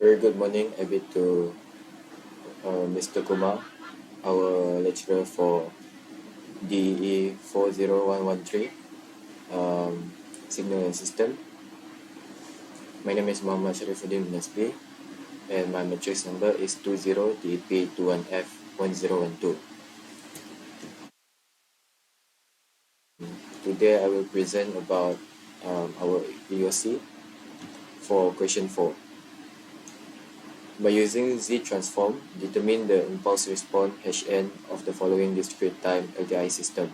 Very good morning, a bit to Mr. Kumar, our lecturer for DEE40113, Signal and System. My name is Muhammad Sharifuddin bin Nasbi, and my matrix number is 20DEP21F1012. Today I will present about our EOC for question 4. By using Z transform, determine the impulse response Hn of the following discrete time LTI system.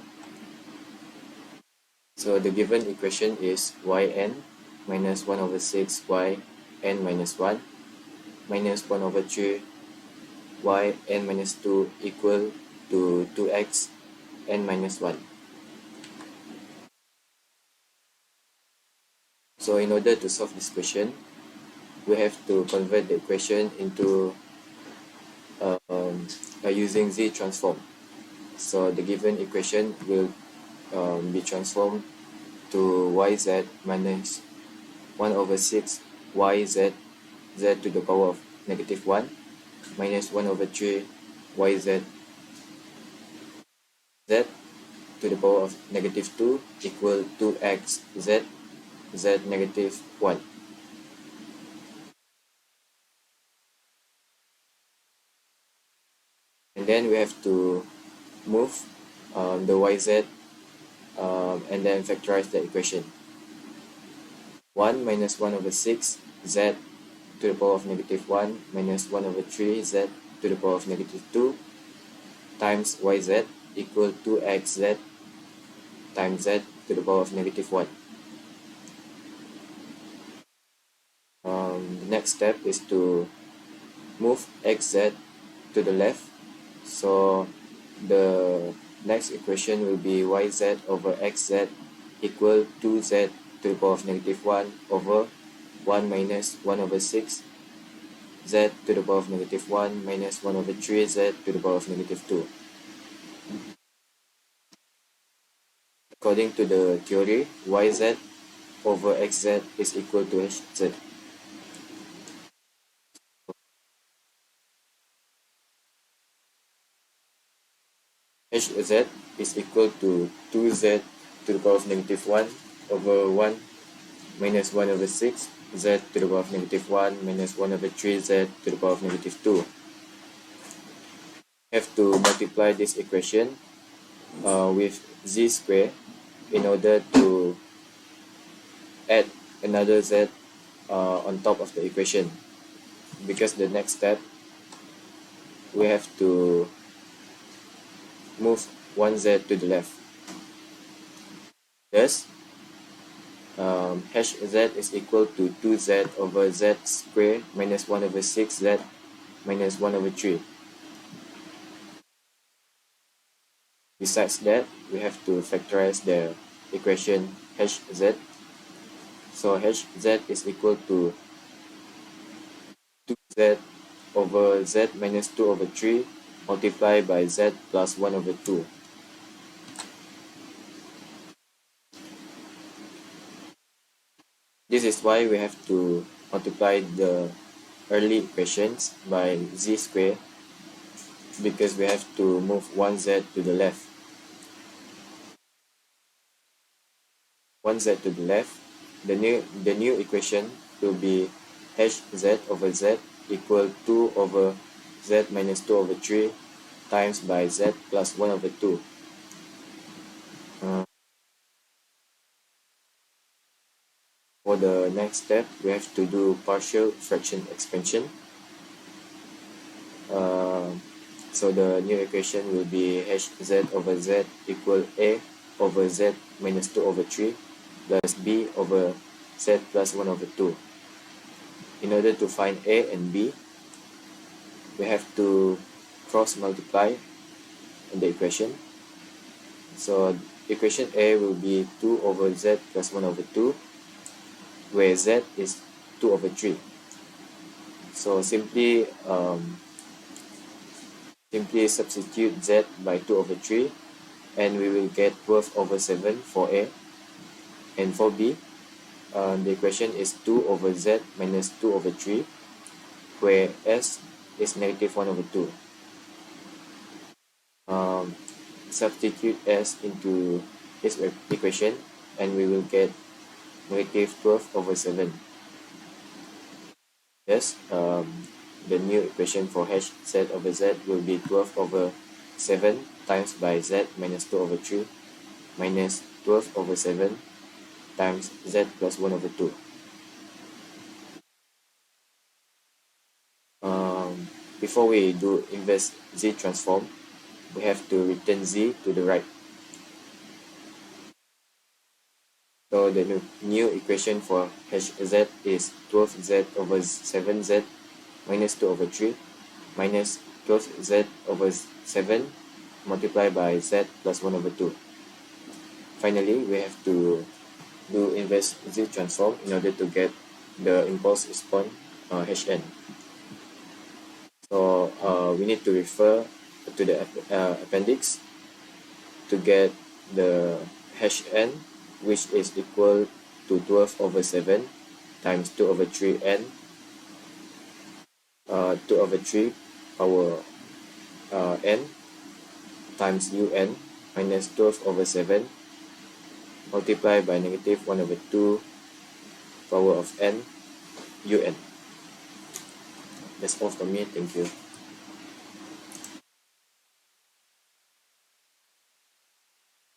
So the given equation is yn minus 1 over 6 yn minus 1 minus 1 over 3 yn minus 2 equal to 2x n minus 1. So in order to solve this question, we have to convert the equation into using Z transform. So the given equation will be transformed to yz minus 1 over 6 yz z to the power of negative 1 minus 1 over 3 yz z to the power of negative 2 equal to x z z negative 1. And then we have to move the yz and then factorize the equation. 1 minus 1 over 6 z to the power of negative 1 minus 1 over 3 z to the power of negative 2 times yz equal to xz times z to the power of negative 1. The next step is to move xz to the left. So the next equation will be yz over xz equal to z to the power of negative 1 over 1 minus 1 over 6 z to the power of negative 1 minus 1 over 3 z to the power of negative 2. According to the theory, yz over xz is equal to hz. Hz is equal to 2z to the power of negative 1 over 1 minus 1 over 6 z to the power of negative 1 minus 1 over 3 z to the power of negative 2. We have to multiply this equation with z square in order to add another z on top of the equation, because the next step we have to move 1z to the left. Thus, hz is equal to 2z over z square minus 1 over 6z minus 1 over 3. Besides that, we have to factorize the equation hz. So hz is equal to 2z over z minus 2 over 3 multiplied by z plus 1 over 2. This is why we have to multiply the early equations by z square, because we have to move 1z to the left. 1z to the left, the new equation will be hz over z equal 2 over z minus 2 over 3 times by z plus 1 over 2. For the next step, we have to do partial fraction expansion. So the new equation will be hz over z equal a over z minus 2 over 3 plus b over z plus 1 over 2. In order to find a and b, we have to cross multiply the equation. So equation a will be 2 over z plus 1 over 2, where z is 2 over 3. So simply substitute z by 2 over 3 and we will get 12 over 7 for a. And for b, the equation is 2 over z minus 2 over 3 where s is negative 1 over 2. Substitute s into this equation and we will get negative 12 over 7. Yes, the new equation for h z over z will be 12 over 7 times by z minus 2 over 3 minus 12 over 7 times z plus 1 over 2. Before we do inverse z transform, we have to return z to the right. So the new equation for hz is 12z over 7z minus 2 over 3 minus 12z over 7 multiplied by z plus 1 over 2. Finally, we have to do inverse z transform in order to get the impulse response hn. So we need to refer to the appendix to get the hn, which is equal to 12 over 7 times 2 over 3n 2 over 3 power n times un minus 12 over 7 multiplied by negative 1 over 2 power of n un. That's all from me. Thank you.